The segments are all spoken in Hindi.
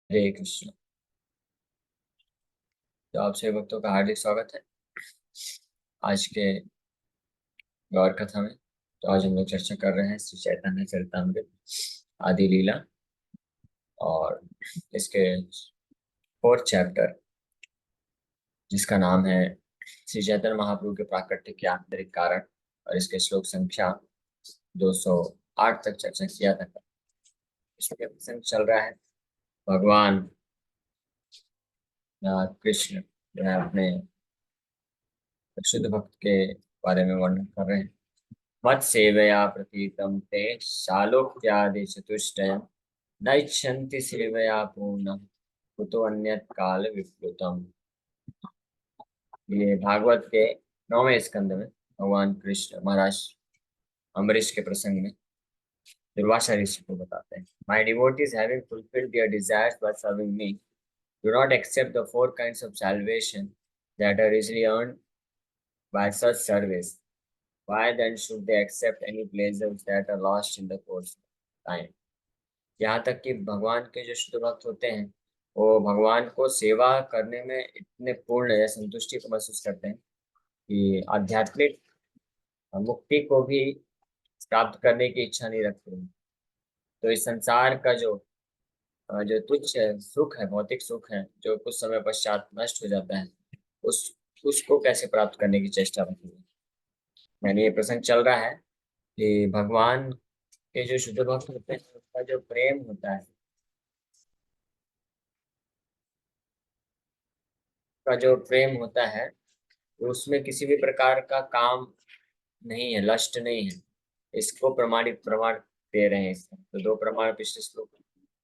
हरे कृष्ण। तो आप सभी भक्तों का हार्दिक स्वागत है आज के गौर कथा में। तो आज हम लोग चर्चा कर रहे हैं श्री चैतन्य चरितमृत आदि लीला और इसके फोर्थ चैप्टर, जिसका नाम है श्री चैतन्य महाप्रभु के प्राकट्य के आंतरिक कारण, और इसके श्लोक संख्या 208 तक चर्चा किया था। इसमें प्रसंग चल रहा है भगवान कृष्ण जो है अपने शुद्ध भक्त के बारे में वर्णन कर रहे हैं। मत सेवया प्रतीतम ते शालोक्यादि चतुष्टयम् न इच्छन्ति सेवया पूर्णम कुतो अन्यत् काल विप्लुतम। ये भागवत के 9वें स्कंद में भगवान कृष्ण महाराज अम्बरीश के प्रसंग में दुर्वासा ऋषि को बताते हैं। My devotees having fulfilled their desires by serving me do not accept the four kinds of salvation that are easily earned by such service. Why then should they accept any pleasures that are lost in the course of time? यहाँ तक कि भगवान के जो शुद्ध भक्त होते हैं वो भगवान को सेवा करने में इतने पूर्ण या संतुष्टि को महसूस करते हैं कि आध्यात्मिक मुक्ति को भी प्राप्त करने की इच्छा नहीं रखते हैं। तो इस संसार का जो तुच्छ सुख है, भौतिक सुख है, जो कुछ समय पश्चात नष्ट हो जाता है, उस उसको कैसे प्राप्त करने की चेष्टा करते हैं। यानी ये प्रसंग चल रहा है कि भगवान के जो शुद्ध भक्त होते हैं उसका जो प्रेम होता है, का जो प्रेम होता है तो उसमें किसी भी प्रकार का काम नहीं है, लस्ट नहीं है। इसको प्रमाणित प्रमाण दे रहे हैं। इसका तो दो प्रमाण पिछले श्लोक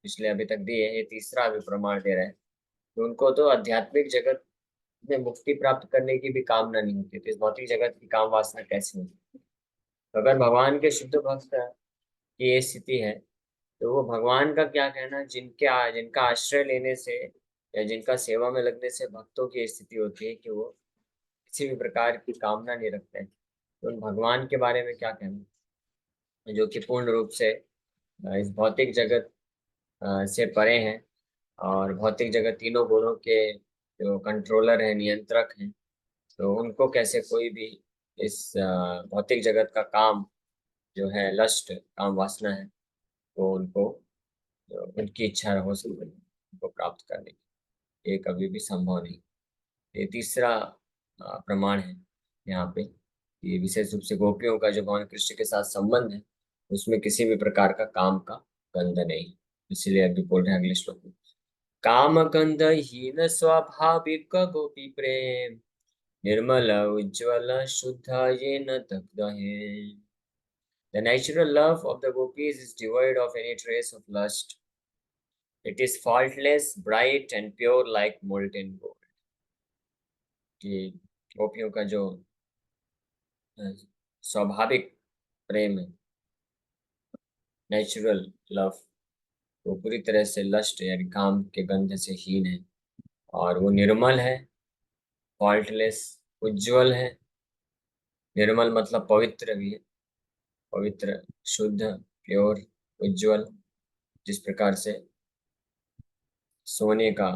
पिछले अभी तक दिए, ये तीसरा अभी प्रमाण दे रहे हैं। तो उनको तो आध्यात्मिक जगत में मुक्ति प्राप्त करने की भी कामना नहीं होती, तो इस भौतिक जगत की काम वासना कैसे होगी। तो अगर भगवान के शुद्ध भक्त की ये स्थिति है तो वो भगवान का क्या कहना, जिनका आश्रय लेने से या जिनका सेवा में लगने से भक्तों की स्थिति होती है कि वो किसी भी प्रकार की कामना नहीं रखते हैं। तो उन भगवान के बारे में क्या कहना, जो कि पूर्ण रूप से इस भौतिक जगत से परे हैं, और भौतिक जगत तीनों गुणों के जो कंट्रोलर हैं, नियंत्रक हैं। तो उनको कैसे कोई भी इस भौतिक जगत का काम जो है, लस्ट काम वासना है, वो उनको उनकी इच्छा हो सकती है उनको प्राप्त करने की, ये कभी भी संभव नहीं। ये तीसरा प्रमाण है यहाँ पे कि विशेष रूप से गोपियों का जो भगवान कृष्ण के साथ संबंध है उसमें किसी भी प्रकार का काम का गंध नहीं। इसीलिए अभी बोल रहे हैं अगले श्लोक में, काम गंध हीन स्वाभाविक गोपी प्रेम निर्मल उज्ज्वल शुद्ध ये न दग्ध है। The natural love of the gopis is devoid of any trace of lust. It is faultless, bright and pure like molten gold. कि गोपियों का जो स्वाभाविक प्रेम है, नेचुरल लव, वो पूरी तरह से लस्ट यानी काम के गंध से हीन है, और वो निर्मल है, फॉल्टलेस, उज्जवल है। निर्मल मतलब पवित्र भी है, पवित्र, शुद्ध, प्योर, उज्जवल। जिस प्रकार से सोने का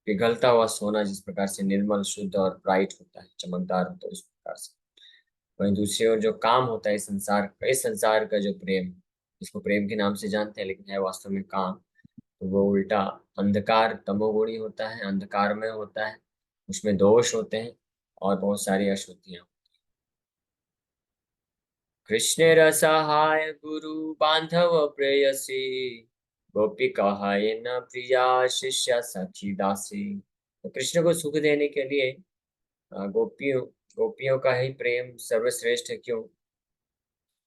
पिघलता हुआ सोना जिस प्रकार से निर्मल, शुद्ध और ब्राइट होता है, चमकदार होता है, उस प्रकार से वहीं दूसरी ओर जो काम होता है, इस संसार का जो प्रेम, इसको प्रेम के नाम से जानते हैं लेकिन है वास्तव में काम, तो वो उल्टा अंधकार, तमोगुणी होता है, अंधकार में होता है। उसमें दोष होते हैं और बहुत सारी अशुद्धियां। कृष्ण रसहाय गुरु बांधव प्रेयसी गोपी कहाय न प्रिया शिष्य सखी दासी। तो कृष्ण को सुख देने के लिए गोपियों गोपियों का ही प्रेम सर्वश्रेष्ठ है। क्यों,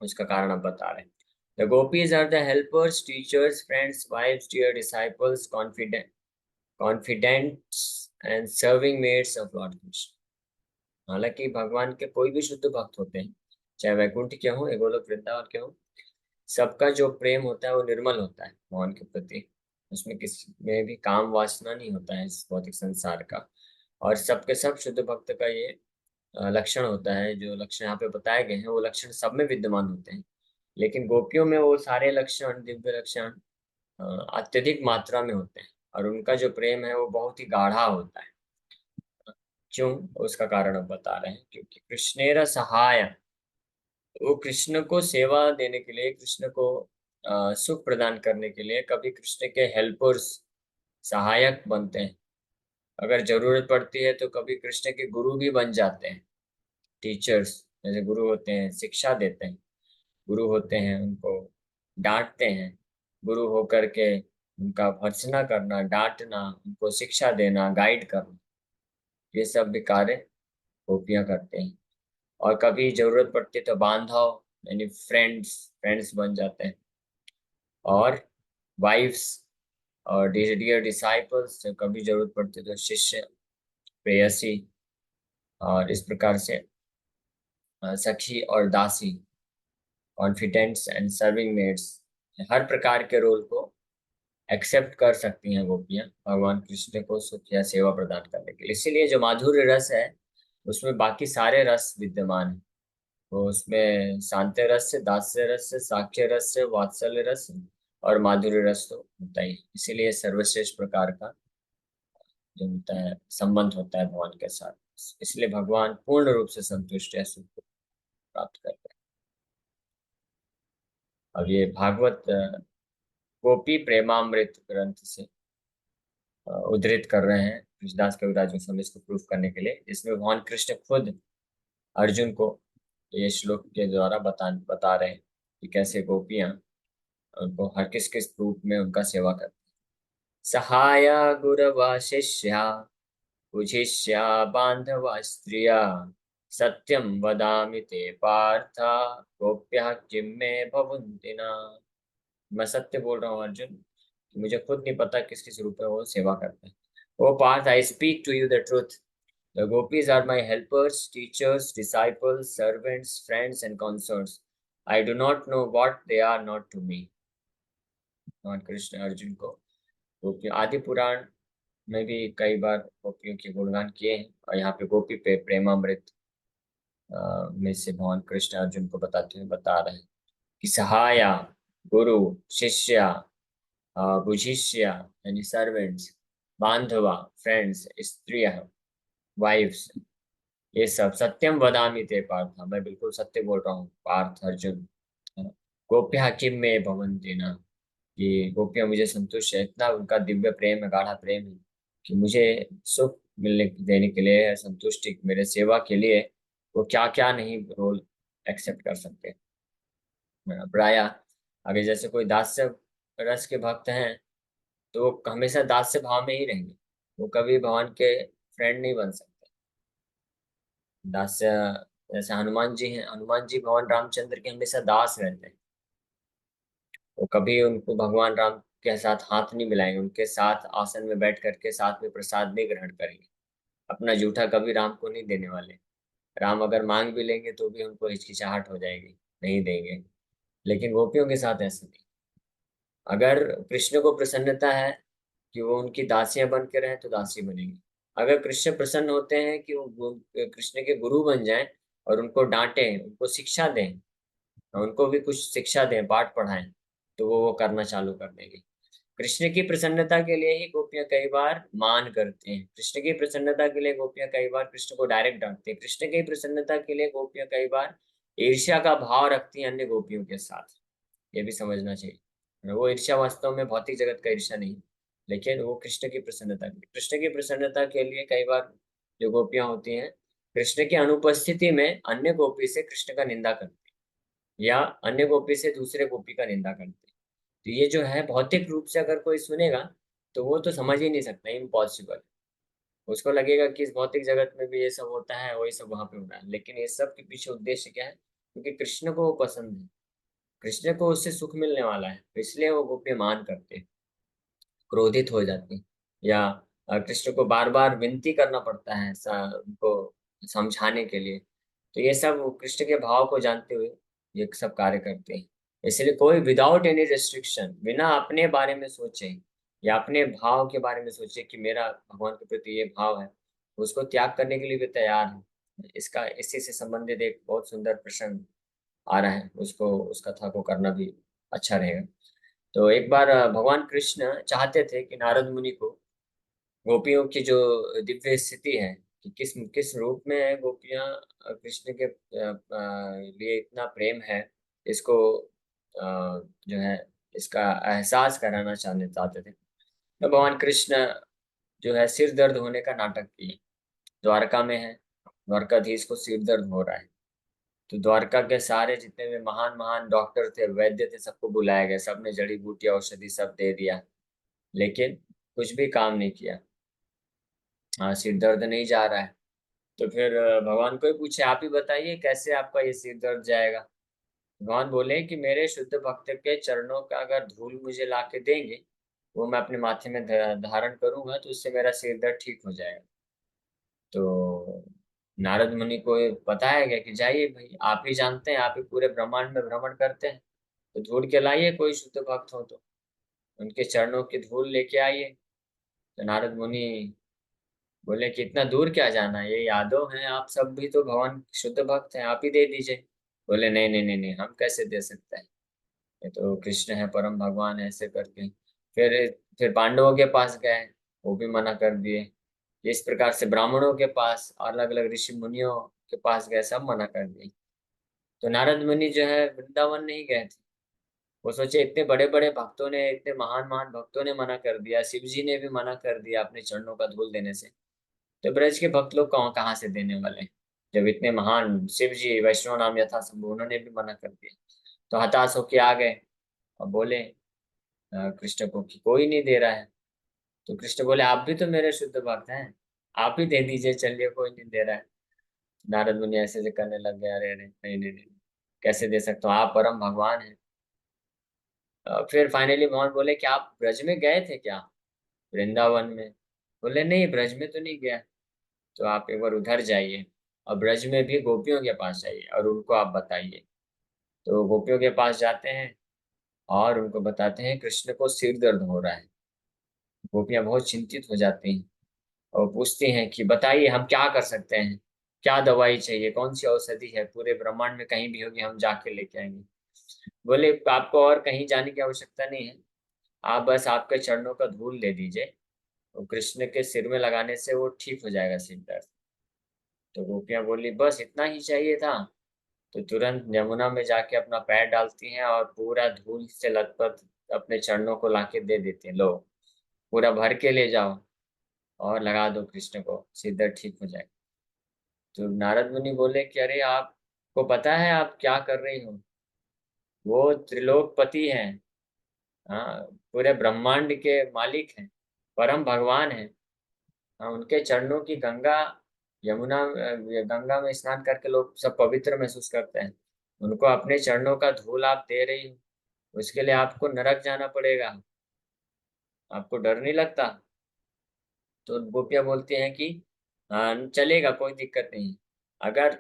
उसका कारण अब बता रहे हैं। The gopis are the helpers, teachers, friends, wifes, dear disciples, confidants and serving maids of Lord Krishna. हालांकि भगवान के कोई भी शुद्ध भक्त होते हैं, चाहे वैकुंठ के हों या गोलोक वृंदावन के हों, सबका जो प्रेम होता है वो निर्मल होता है भगवान के प्रति। उसमें किसी में भी काम वासना नहीं होता है इस भौतिक संसार का। और सबके सब शुद्ध भक्त का ये लक्षण होता है। जो लक्षण यहाँ पे बताए गए हैं वो लक्षण सब में विद्यमान होते हैं, लेकिन गोपियों में वो सारे लक्षण, दिव्य लक्षण अत्यधिक मात्रा में होते हैं और उनका जो प्रेम है वो बहुत ही गाढ़ा होता है। क्यों? उसका कारण अब बता रहे हैं, क्योंकि कृष्णेर सहाय, वो कृष्ण को सेवा देने के लिए, कृष्ण को सुख प्रदान करने के लिए कभी कृष्ण के हेल्पर्स, सहायक बनते हैं। अगर जरूरत पड़ती है तो कभी कृष्ण के गुरु भी बन जाते हैं। टीचर्स, जैसे गुरु होते हैं शिक्षा देते हैं, गुरु होते हैं उनको डांटते हैं, गुरु होकर के उनका भर्त्सना करना, डांटना, उनको शिक्षा देना, गाइड करना, ये सब भी कार्य गोपियां करते हैं। और कभी जरूरत पड़ती है तो बांधव यानी फ्रेंड्स, फ्रेंड्स बन जाते हैं। और वाइफ्स और डियर डिसाइपल्स, जब कभी जरूरत पड़ती है तो शिष्य, प्रेयसी, और इस प्रकार से सखी और दासी, कॉन्फिडेंट्स एंड सर्विंग मेड्स, हर प्रकार के रोल को एक्सेप्ट कर सकती हैं गोपियां भगवान कृष्ण को सुख या सेवा प्रदान करने के लिए। इसीलिए जो माधुर्य रस है उसमें बाकी सारे रस विद्यमान है। तो उसमें शांति रस से, दास्य रस से, साक्ष्य रस से, वात्सल्य रस और माधुर्य रस तो होता ही है। इसीलिए सर्वश्रेष्ठ प्रकार का जो होता है संबंध होता है भगवान के साथ। इसलिए भगवान पूर्ण रूप से संतुष्ट है, सुख को प्राप्त करते हैं। अब ये भागवत गोपी प्रेमामृत ग्रंथ से उद्धृत कर रहे हैं कृष्णदास कविराज गोस्वामी, इसको प्रूफ करने के लिए, इसमें भगवान कृष्ण खुद अर्जुन को ये श्लोक के द्वारा बता रहे हैं कि कैसे गोपियां उनको हर किस किस रूप में उनका सेवा करती हैं। सहाया गुरवा शिष्या उजिष्या बांधवा स्त्रिया सत्यम वदामि ते पार्थ गोप्यः किम मे भवन्ति न। मैं सत्य बोल रहा हूँ अर्जुन, कि मुझे खुद नहीं पता किस किस रूप में वो सेवा करते हैं। O Partha, I speak to you the truth. The gopis are my helpers, teachers, disciples, servants, friends and consorts. I do not know what they are not to me. भगवान कृष्ण अर्जुन को गोपी आदि पुराण में भी कई बार गोपियों के गुणगान किए हैं, और यहाँ पे गोपी पे प्रेमामृत में से भगवान कृष्ण अर्जुन को बताते हुए बता रहे हैं कि सहाया, गुरु, शिष्या, बुझिष्या यानी सर्वेंट्स, बांधवा फ्रेंड्स, स्त्रियां, वाइफ्स, ये सब सत्यम वदामि ते पार्थ, मैं बिल्कुल सत्य बोल रहा हूँ पार्थ अर्जुन। गोप्या किम में भवन्ति न, कि गोपियां मुझे संतुष्ट है, इतना उनका दिव्य प्रेम है, गाढ़ा प्रेम है कि मुझे सुख मिलने देने के लिए, संतुष्टि मेरे सेवा के लिए वो क्या क्या नहीं रोल एक्सेप्ट कर सकते हैं। प्राय आगे जैसे कोई दास्य रस के भक्त हैं तो वो हमेशा दास्य भाव में ही रहेंगे, वो कभी भगवान के फ्रेंड नहीं बन सकते। दास्य, जैसे हनुमान जी हैं, हनुमान जी भगवान रामचंद्र के हमेशा दास रहते हैं। वो कभी उनको भगवान राम के साथ हाथ नहीं मिलाएंगे, उनके साथ आसन में बैठ करके साथ में प्रसाद नहीं ग्रहण करेंगे, अपना जूठा कभी राम को नहीं देने वाले। राम अगर मांग भी लेंगे तो भी उनको हिचकिचाहट हो जाएगी, नहीं देंगे। लेकिन गोपियों के साथ ऐसा नहीं। अगर कृष्ण को प्रसन्नता है कि वो उनकी दासियां बन के रहें तो दासी बनेंगी। अगर कृष्ण प्रसन्न होते हैं कि वो कृष्ण के गुरु बन जाएं और उनको डांटें, उनको शिक्षा दें, उनको भी कुछ शिक्षा दें, पाठ पढ़ाएं, तो वो करना चालू कर देंगे। कृष्ण की प्रसन्नता के लिए ही गोपियां कई बार मान करते हैं, कृष्ण की प्रसन्नता के लिए गोपियां कई बार कृष्ण को डायरेक्ट डांटते हैं, कृष्ण की प्रसन्नता के लिए गोपियां कई बार ईर्ष्या का भाव रखती हैं अन्य गोपियों के साथ। ये भी समझना चाहिए, वो ईर्ष्या वास्तव में भौतिक जगत का ईर्ष्या नहीं, लेकिन वो कृष्ण की प्रसन्नता के लिए, कृष्ण की प्रसन्नता के लिए कई बार जो गोपियां होती हैं कृष्ण की अनुपस्थिति में अन्य गोपी से कृष्ण का निंदा करती हैं, या अन्य गोपी से दूसरे गोपी का निंदा करती हैं। तो ये जो है भौतिक रूप से अगर कोई सुनेगा तो वो तो समझ ही नहीं सकता, इम्पॉसिबल। उसको लगेगा कि इस भौतिक जगत में भी ये सब होता है, वही सब वहां पे हो रहा है, लेकिन ये सब के पीछे उद्देश्य क्या है? क्योंकि कृष्ण को वो पसंद है, कृष्ण को उससे सुख मिलने वाला है, तो इसलिए वो गोपी मान करते हैं, क्रोधित हो जाती हैं, या कृष्ण को बार बार विनती करना पड़ता है उनको समझाने के लिए। तो ये सब वो कृष्ण के भाव को जानते हुए ये सब कार्य करते हैं। इसलिए कोई विदाउट एनी रेस्ट्रिक्शन, बिना अपने बारे में सोचे या अपने भाव के बारे में सोचे कि मेरा भगवान के प्रति ये भाव है, उसको त्याग करने के लिए भी तैयार है। इसका इसी से संबंधित एक बहुत सुंदर प्रसंग आ रहा है, उसको उस कथा को करना भी अच्छा रहेगा। तो एक बार भगवान कृष्ण चाहते थे कि नारद मुनि को गोपियों की जो दिव्य स्थिति है कि किस किस रूप में गोपियां कृष्ण के लिए इतना प्रेम है, इसको जो है इसका एहसास कराना चाहते थे। तो भगवान कृष्ण जो है सिर दर्द होने का नाटक किए। द्वारका में है, द्वारकाधीश को सिर दर्द हो रहा है, तो द्वारका के सारे जितने भी महान महान डॉक्टर थे, वैद्य थे, सबको बुलाया गया। सबने जड़ी बूटी औषधि सब दे दिया, लेकिन कुछ भी काम नहीं किया। हाँ, सिर दर्द नहीं जा रहा है। तो फिर भगवान को ही पूछे, आप ही बताइए कैसे आपका ये सिर दर्द जाएगा। भगवान बोले कि मेरे शुद्ध भक्त के चरणों का अगर धूल मुझे ला के देंगे, वो मैं अपने माथे में धारण करूंगा, तो उससे मेरा सिर दर्द ठीक हो जाएगा। तो नारद मुनि को ये बताया गया कि जाइए भाई, आप ही जानते हैं, आप ही पूरे ब्रह्मांड में भ्रमण करते हैं, तो धूल के लाइए, कोई शुद्ध भक्त हो तो उनके चरणों की धूल लेके आइए। तो नारद मुनि बोले कि इतना दूर क्या जाना है, ये यादव हैं, आप सब भी तो भगवान शुद्ध भक्त हैं, आप ही दे दीजिए। बोले नहीं नहीं नहीं नहीं, हम कैसे दे सकते हैं, ये तो कृष्ण है, परम भगवान है, ऐसे करके। फिर फिर पांडवों के पास गए, वो भी मना कर दिए। इस प्रकार से ब्राह्मणों के पास, अलग अलग ऋषि मुनियों के पास गए, सब मना कर दिए। तो नारद मुनि जो है वृंदावन नहीं गए थे। वो सोचे इतने बड़े बड़े भक्तों ने, इतने महान महान भक्तों ने मना कर दिया, शिव जी ने भी मना कर दिया अपने चरणों का धूल देने से, तो ब्रज के भक्त लोग कहाँ कहाँ से देने वाले हैं? जब इतने महान शिव जी, वैष्णव नाम यथा शंभु, उन्होंने भी मना कर दिया। तो हताश होके आ गए और बोले कृष्ण को कि कोई नहीं दे रहा है। तो कृष्ण बोले आप भी तो मेरे शुद्ध भक्त हैं, आप ही दे दीजिए, चलिए, कोई नहीं दे रहा है। नारद मुनि ऐसे ऐसे करने लग गए, अरे अरे नहीं नहीं नहीं, कैसे दे सकता हूँ, आप परम भगवान हैं। फिर फाइनली भगवान बोले कि आप ब्रज में गए थे क्या, वृंदावन में? बोले नहीं, ब्रज में तो नहीं गया। तो आप एक बार उधर जाइए और ब्रज में भी गोपियों के पास जाइए और उनको आप बताइए। तो गोपियों के पास जाते हैं और उनको बताते हैं कृष्ण को सिर दर्द हो रहा है। गोपियां बहुत चिंतित हो जाती हैं और पूछती हैं कि बताइए हम क्या कर सकते हैं, क्या दवाई चाहिए, कौन सी औषधि है, पूरे ब्रह्मांड में कहीं भी होगी, हम जाके लेके आएंगे। बोले आपको और कहीं जाने की आवश्यकता नहीं है, आप बस आपके चरणों का धूल ले दीजिए, तो कृष्ण के सिर में लगाने से वो ठीक हो जाएगा सिर दर्द। तो गोपियां बोली बस इतना ही चाहिए था। तो तुरंत यमुना में जाके अपना पैर डालती हैं और पूरा धूल से लथपथ अपने चरणों को लाके दे देती हैं, लो पूरा भर के ले जाओ और लगा दो कृष्ण को, सिर दर्द ठीक हो जाएगा। तो नारद मुनि बोले कि अरे आपको पता है आप क्या कर रही हो, वो त्रिलोकपति हैं, हाँ, पूरे ब्रह्मांड के मालिक हैं, परम भगवान हैं। हाँ, उनके चरणों की गंगा, यमुना गंगा में स्नान करके लोग सब पवित्र महसूस करते हैं, उनको अपने चरणों का धूल आप दे रही हो, उसके लिए आपको नरक जाना पड़ेगा, आपको डर नहीं लगता? तो गोपियां बोलती हैं कि हाँ चलेगा, कोई दिक्कत नहीं। अगर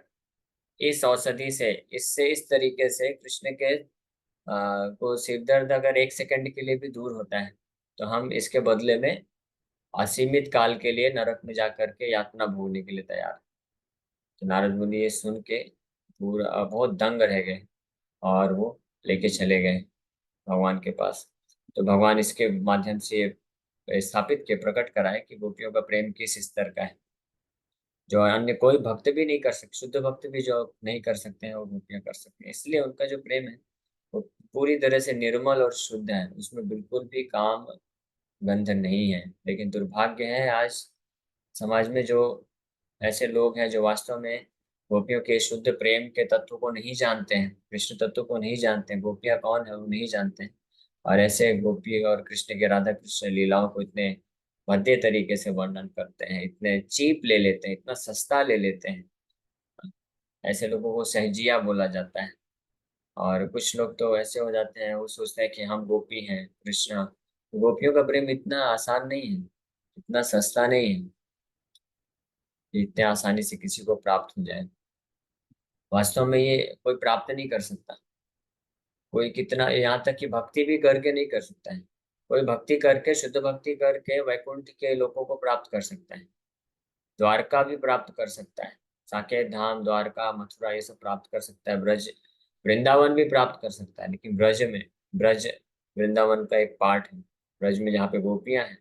इस औषधि से, इससे इस तरीके से कृष्ण के को सिर दर्द अगर 1 सेकंड के लिए भी दूर होता है, तो हम इसके बदले में असीमित काल के लिए नरक में जाकर के यातना भोगने के लिए तैयार हैं। तो नारद मुनि ये सुन के पूरा बहुत दंग रह गए और वो लेके चले गए भगवान के पास। तो भगवान इसके माध्यम से ये स्थापित के प्रकट कराए कि गोपियों का प्रेम किस स्तर का है, जो अन्य कोई भक्त भी नहीं कर सकते, शुद्ध भक्त भी जो नहीं कर सकते हैं वो गोपियां कर सकते हैं। इसलिए उनका जो प्रेम है वो पूरी तरह से निर्मल और शुद्ध है, उसमें बिल्कुल भी काम गंध नहीं है। लेकिन दुर्भाग्य है आज समाज में जो ऐसे लोग हैं जो वास्तव में गोपियों के शुद्ध प्रेम के तत्व को नहीं जानते हैं, कृष्ण तत्व को नहीं जानते हैं, गोपियां कौन है वो नहीं जानते हैं, और ऐसे गोपी और कृष्ण के, राधा कृष्ण लीलाओं को इतने भद्दे तरीके से वर्णन करते हैं, इतने चीप ले लेते हैं, इतना सस्ता ले लेते हैं। ऐसे लोगों को सहजिया बोला जाता है। और कुछ लोग तो ऐसे हो जाते हैं, वो सोचते हैं कि हम गोपी हैं कृष्ण। गोपियों का प्रेम इतना आसान नहीं है, इतना सस्ता नहीं है कि इतने आसानी से किसी को प्राप्त हो जाए। वास्तव में ये कोई प्राप्त नहीं कर सकता, कोई कितना, यहाँ तक कि भक्ति भी करके नहीं कर सकता है। कोई भक्ति करके, शुद्ध भक्ति करके वैकुंठ के लोगों को प्राप्त कर सकता है, द्वारका भी प्राप्त कर सकता है, साकेत धाम, द्वारका, मथुरा, ये सब प्राप्त कर सकता है, ब्रज, वृंदावन भी प्राप्त कर सकता है, लेकिन ब्रज में, ब्रज वृंदावन का एक पार्ट है, ब्रज में जहाँ पे गोपियां हैं,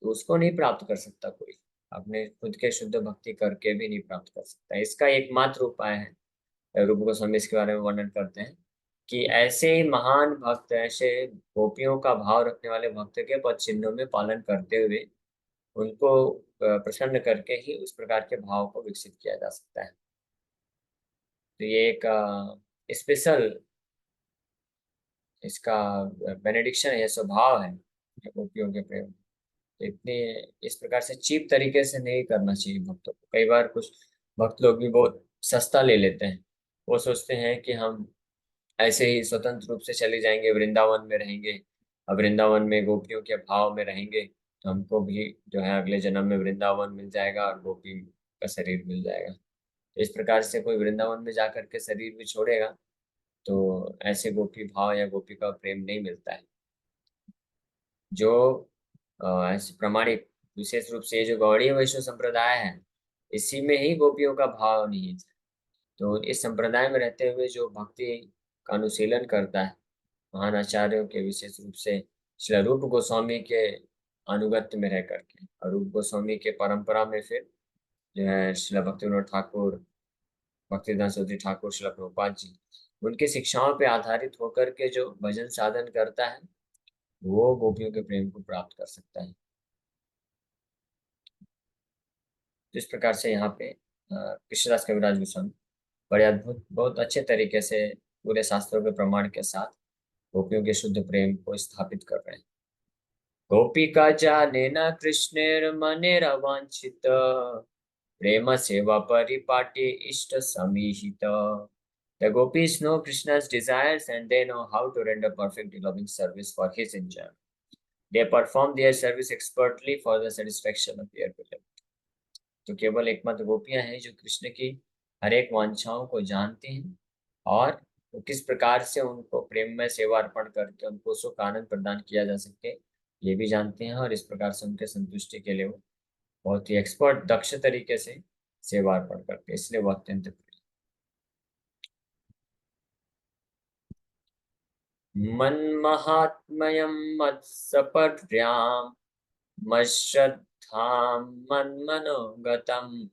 तो उसको नहीं प्राप्त कर सकता कोई, अपने खुद के शुद्ध भक्ति करके भी नहीं प्राप्त कर सकता। इसका एकमात्र उपाय है, रूप गोस्वामी इसके बारे में वर्णन करते हैं कि ऐसे ही महान भक्त, ऐसे गोपियों का भाव रखने वाले भक्त के पद चिन्हों में पालन करते हुए उनको प्रसन्न करके ही उस प्रकार के भाव को विकसित किया जा सकता है। तो ये एक स्पेशल इसका बेनेडिक्शन है, स्वभाव है गोपियों के प्रेम। तो इतने इस प्रकार से चीप तरीके से नहीं करना चाहिए भक्तों को। कई बार कुछ भक्त लोग भी बहुत सस्ता ले लेते हैं। वो सोचते हैं कि हम ऐसे ही स्वतंत्र रूप से चले जाएंगे, वृंदावन में रहेंगे, अब वृंदावन में गोपियों के भाव में रहेंगे तो हमको भी जो है अगले जन्म में वृंदावन मिल जाएगा और गोपी का शरीर मिल जाएगा। तो इस प्रकार से कोई वृंदावन में जाकर के शरीर भी छोड़ेगा तो ऐसे गोपी भाव या गोपी का प्रेम नहीं मिलता है। जो ऐसे प्रमाणिक, विशेष रूप से जो गौड़ीय वैष्णव संप्रदाय है, इसी में ही गोपियों का भाव नहीं है। तो इस संप्रदाय में रहते हुए जो भक्ति का अनुशीलन करता है, महान आचार्यों के, विशेष रूप से श्री रूप गोस्वामी के अनुगत्य में रह करके, और रूप गोस्वामी के परंपरा में फिर जो है श्रील भक्तिविनोद ठाकुर, भक्तिदास चौधरी ठाकुर, श्रील प्रभुपाद जी, उनकी शिक्षाओं पे आधारित होकर के जो भजन साधन करता है वो गोपियों के प्रेम को प्राप्त कर सकता है। जिस प्रकार से यहाँ पे कृष्णदास कविराज गोस्वामी बड़े अद्भुत, बहुत अच्छे तरीके से पूरे शास्त्रों के प्रमाण के साथ गोपियों के शुद्ध प्रेम को स्थापित कर रहे हैं। गोपिका जाने न कृष्णेर मनेर वांछित, प्रेम सेवा परिपाटी इष्ट समीहित। The gopis know Krishna's desires and they know how to render perfect loving service for his enjoyment. They perform their service expertly for the satisfaction of their beloved. तो केवल एकमात्र गोपियां हैं जो कृष्ण की हर एक वांछाओं को जानती हैं और वो किस प्रकार से उनको प्रेम में सेवा अर्पण करके उनको सुख आनंद प्रदान किया जा सके ये भी जानते हैं, और इस प्रकार से उनके संतुष्टि के लिए वो बहुत ही एक्सपर्ट, दक्ष तरीके से सेवा अर्पण करते हैं, इसलिए वो अत्यंत प्रिय। मन्महात्मयं मत्सपर्यां मश्रद्धां मन्मनोगतम्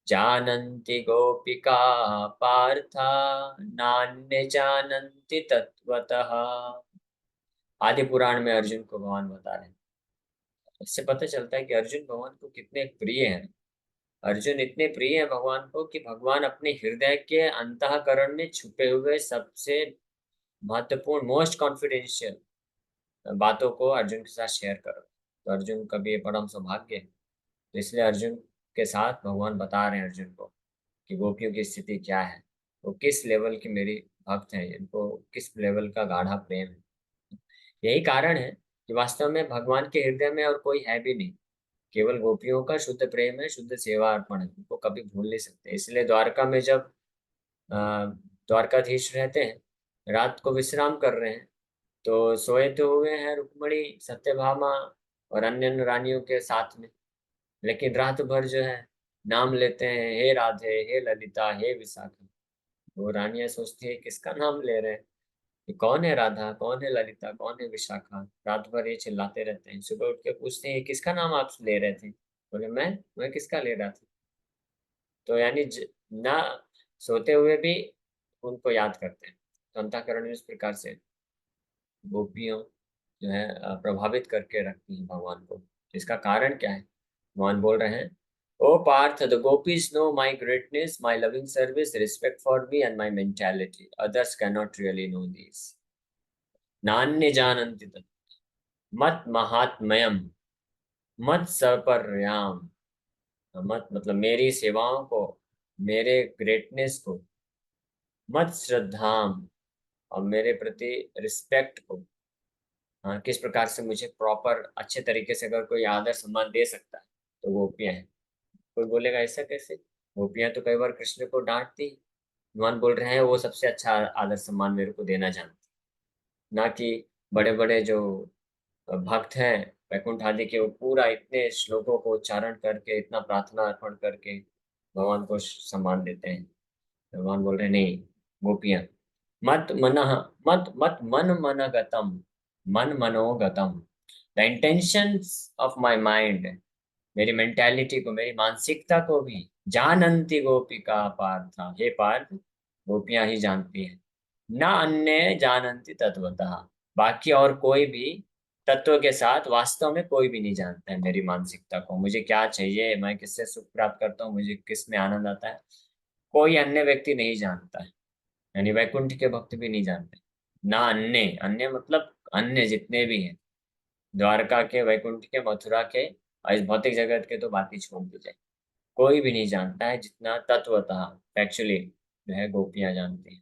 जानन्ति गोपिका पार्था नान्य जानन्ति तत्वतः। आदि पुराण में अर्जुन को भगवान बता रहे हैं। इससे पता चलता है कि अर्जुन भगवान को कितने प्रिय हैं। अर्जुन इतने प्रिय हैं भगवान को कि भगवान अपने हृदय के अंतःकरण में छुपे हुए सबसे महत्वपूर्ण, मोस्ट कॉन्फिडेंशियल बातों को अर्जुन के साथ शेयर करो। तो अर्जुन का भी ये परम सौभाग्य है। तो इसलिए अर्जुन के साथ भगवान बता रहे हैं अर्जुन को कि गोपियों की स्थिति क्या है, वो किस लेवल की मेरी भक्त हैं, इनको किस लेवल का गाढ़ा प्रेम है। यही कारण है कि वास्तव में भगवान के हृदय में और कोई है भी नहीं, केवल गोपियों का शुद्ध प्रेम है, शुद्ध सेवा अर्पण है, उनको कभी भूल नहीं सकते। इसलिए द्वारका में जब द्वारकाधीश रहते हैं, रात को विश्राम कर रहे हैं, तो सोए तो हुए हैं रुक्मणी, सत्यभामा और अन्य अन्य रानियों के साथ में, लेकिन रात भर जो है नाम लेते हैं, हे राधे, हे ललिता, हे विशाखा। वो रानियां सोचती है किसका नाम ले रहे हैं, ये कौन है राधा, कौन है ललिता, कौन है विशाखा। रात भर ये चिल्लाते रहते हैं। सुबह उठ के पूछते हैं किसका नाम आप ले रहे थे, बोले मैं किसका ले रहा था। तो यानी ना सोते हुए भी उनको याद करते हैं। तो अंतःकरण इस प्रकार से गोपियों जो है प्रभावित करके रखती हैं भगवान को। इसका कारण क्या है, भगवान बोल रहे हैं, O Partha, the gopis know my greatness, my loving service, respect for me and my mentality, others can not really know this. नान्य जानन्ति तत् मत महात्म्यम मत सपर्याम। मत मतलब मेरी सेवाओं को, मेरे ग्रेटनेस को, मत श्रद्धाम और मेरे प्रति रिस्पेक्ट को। हाँ, किस प्रकार से मुझे प्रॉपर अच्छे तरीके से अगर कोई आदर सम्मान दे सकता है तो गोपियां हैं। कोई बोलेगा ऐसा कैसे, गोपियां तो कई बार कृष्ण को डांटती। भगवान बोल रहे हैं वो सबसे अच्छा आदर सम्मान मेरे को देना जानती, ना कि बड़े बड़े जो भक्त हैं वैकुंठ आदि के, वो पूरा इतने श्लोकों को उच्चारण करके, इतना प्रार्थना अर्पण करके भगवान को सम्मान देते हैं। भगवान बोल रहे हैं नहीं, गोपियां मत मन, मत मत मन मनगतम, मन मनोगतम, the intentions of my mind, मेरी मेंटालिटी को, मेरी मानसिकता को भी जानंती गोपिका पार्था, हे पार्थ गोपियां ही जानती है। ना अन्य जानंती तत्वतः, बाकी और कोई भी तत्व के साथ वास्तव में कोई भी नहीं जानता है मेरी मानसिकता को, मुझे क्या चाहिए, मैं किससे सुख प्राप्त करता हूँ, मुझे किस में आनंद आता है, कोई अन्य व्यक्ति नहीं जानता है। यानी वैकुंठ के भक्त भी नहीं जानते। ना अन्य, अन्य मतलब अन्य जितने भी हैं, द्वारका के, वैकुंठ के, मथुरा के और इस भौतिक जगत के तो बात ही छोड़ दी जाए, कोई भी नहीं जानता है जितना तत्वतः एक्चुअली जो है गोपियां जानती हैं।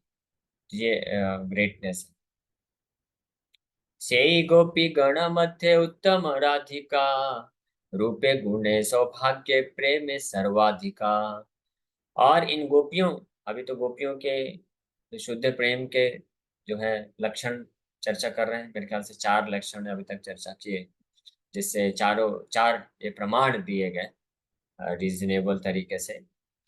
ये ग्रेटनेस है। सेई गोपी गण मध्य उत्तम राधिका, रूपे गुणे सौभाग्य प्रेम सर्वाधिका। और इन गोपियों, अभी तो गोपियों के शुद्ध प्रेम के जो है लक्षण चर्चा कर रहे हैं, मेरे ख्याल से 4 लक्षण अभी तक चर्चा किए, जिससे चारों 4 ये प्रमाण दिए गए रीजनेबल तरीके से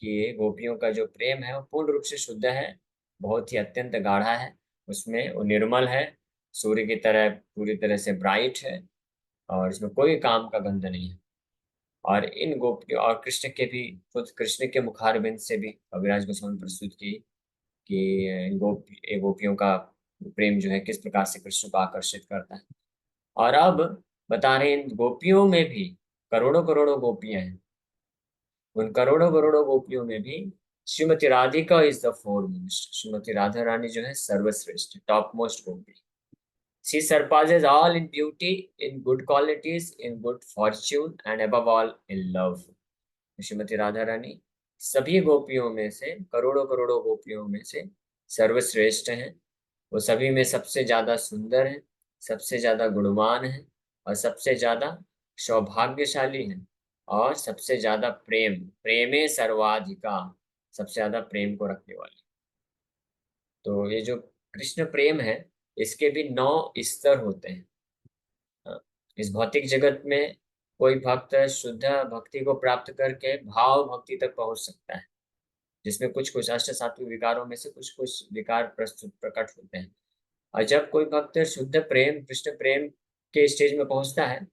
कि ये गोपियों का जो प्रेम है वो पूर्ण रूप से शुद्ध है, बहुत ही अत्यंत गाढ़ा है, उसमें वो निर्मल है, सूर्य की तरह पूरी तरह से ब्राइट है, और इसमें कोई काम का गंध नहीं है। और इन गोपियों और कृष्ण के भी, खुद कृष्ण के मुखारबिंद से भी कविराज गोस्वामी प्रस्तुत की कि ये गोपियों का प्रेम जो है किस प्रकार से कृष्ण को आकर्षित करता है। और अब बता रहे हैं इन गोपियों में भी करोड़ों करोड़ों गोपियां हैं, उन करोड़ों करोड़ों गोपियों में भी Shrimati Radhika is the foremost, Shrimati Radha Rani जो है सर्वश्रेष्ठ, top most gopi. She surpasses all in beauty, in good qualities, in good fortune, and above all in love. Shrimati Radha Rani सभी गोपियों में से, करोड़ों करोड़ों गोपियों में से सर्वश्रेष्ठ हैं। वो सभी में सबसे ज्यादा सुंदर है, सबसे ज्यादा गुणवान है, और सबसे ज्यादा सौभाग्यशाली है, और सबसे ज्यादा प्रेमे सर्वाधिका, सबसे ज्यादा प्रेम को रखने वाली। तो ये जो कृष्ण प्रेम है, इसके भी 9 स्तर होते हैं। हाँ, इस भौतिक जगत में कोई भक्त शुद्ध भक्ति को प्राप्त करके भाव भक्ति तक पहुंच सकता है, जिसमें कुछ कुछ अष्ट सात्विक विकारों में से कुछ कुछ विकार प्रस्तुत प्रकट होते हैं। और जब कोई भक्त शुद्ध प्रेम, कृष्ण प्रेम के स्टेज में पहुंचता है,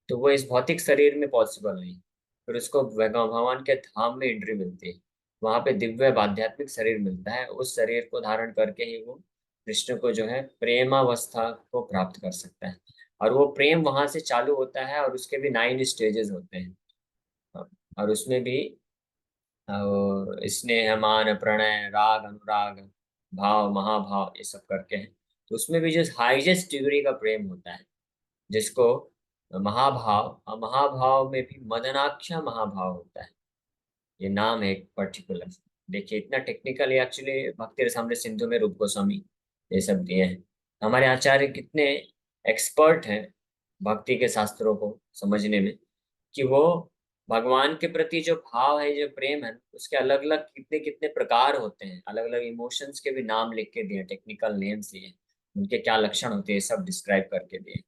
तो वो इस भौतिक शरीर में पॉसिबल नहीं, फिर उसको भगवान के धाम में एंट्री मिलती है, वहां पे दिव्य आध्यात्मिक शरीर मिलता है, उस शरीर को धारण करके ही वो कृष्ण को जो है प्रेमावस्था को प्राप्त कर सकता है। और वो प्रेम वहां से चालू होता है, और उसके भी 9 स्टेजेस होते हैं। और उसमें भी स्नेह मान प्रणय राग अनुराग भाव महाभाव ये सब करके हैं। तो उसमें भी जो हाईएस्ट डिग्री का प्रेम होता है, जिसको महाभाव, और महाभाव में भी मदनाख्या महाभाव होता है, ये नाम है एक पर्टिकुलर। देखिए इतना टेक्निकल एक्चुअली भक्ति रसामृत सिंधु में रूप गोस्वामी ये सब दिए हैं। हमारे आचार्य कितने एक्सपर्ट हैं भक्ति के शास्त्रों को समझने में, कि वो भगवान के प्रति जो भाव है, जो प्रेम है, उसके अलग अलग कितने कितने प्रकार होते हैं, अलग अलग इमोशंस के भी नाम लिख के दिए, टेक्निकल नेम्स दिए, उनके क्या लक्षण होते हैं सब डिस्क्राइब करके दिए।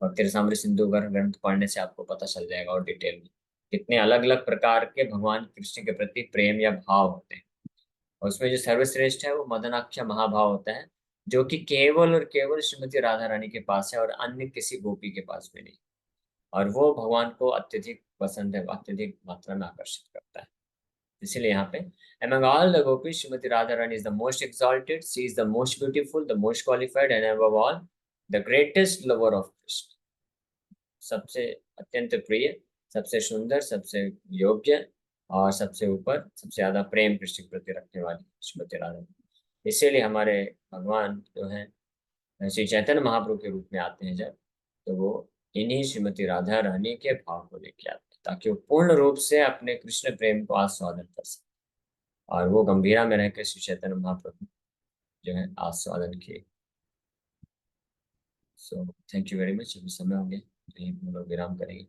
और तिरसामृत सिंधु ग्रंथ पढ़ने से आपको पता चल जाएगा और डिटेल में कितने अलग अलग प्रकार के भगवान कृष्ण के प्रति प्रेम या भाव होते हैं। और उसमें जो सर्वश्रेष्ठ है वो मदनाख्य महाभाव होता है, जो कि केवल और केवल श्रीमती राधा रानी के पास है और अन्य किसी गोपी के पास भी नहीं। और वो भगवान को अत्यधिक पसंद है, अत्यधिक मात्रा में आकर्षित करता है। इसीलिए यहाँ पे among all the gopis Shrimati Radha Rani is the most exalted, she is the most beautiful, the most qualified, and above all the greatest lover of Krishna, सबसे अत्यंत प्रिय, सबसे सुंदर, सबसे योग्य, और सबसे ऊपर सबसे ज्यादा प्रेम कृष्ण के प्रति रखने वाली श्रीमती राधा रानी। इसीलिए हमारे भगवान जो है श्री चैतन्य महाप्रभु के रूप में आते हैं जब, तो वो इन्हीं श्रीमती राधा रानी के भाव को लेके आते हैं, ताकि वो पूर्ण रूप से अपने कृष्ण प्रेम को आस्वादन कर सके, और वो गंभीरा में रहकर श्री चैतन्य महाप्रभु जो है आस्वादन किए। So thank you very much, अभी समय हो गया, यहीं हम लोग विराम करेंगे।